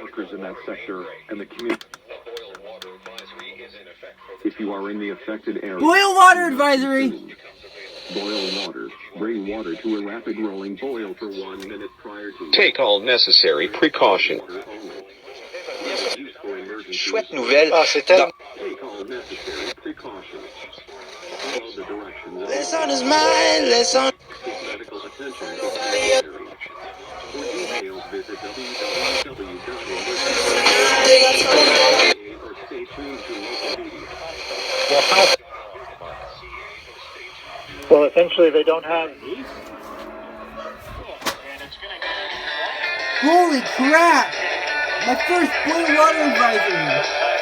Workers in that sector and the community. If you are in the affected area, boil water advisory. Boil water. Bring water to a rapid rolling boil for 1 minute prior to. Take all necessary precautions. Chouette nouvelle. Take all necessary precautions. Follow the directions. Let's on his mind. Let's on. Medical attention is necessary. For details, visit www.emergency.org or stay tuned to local media. Well, essentially, they don't have. Holy crap! My first boil water advisory.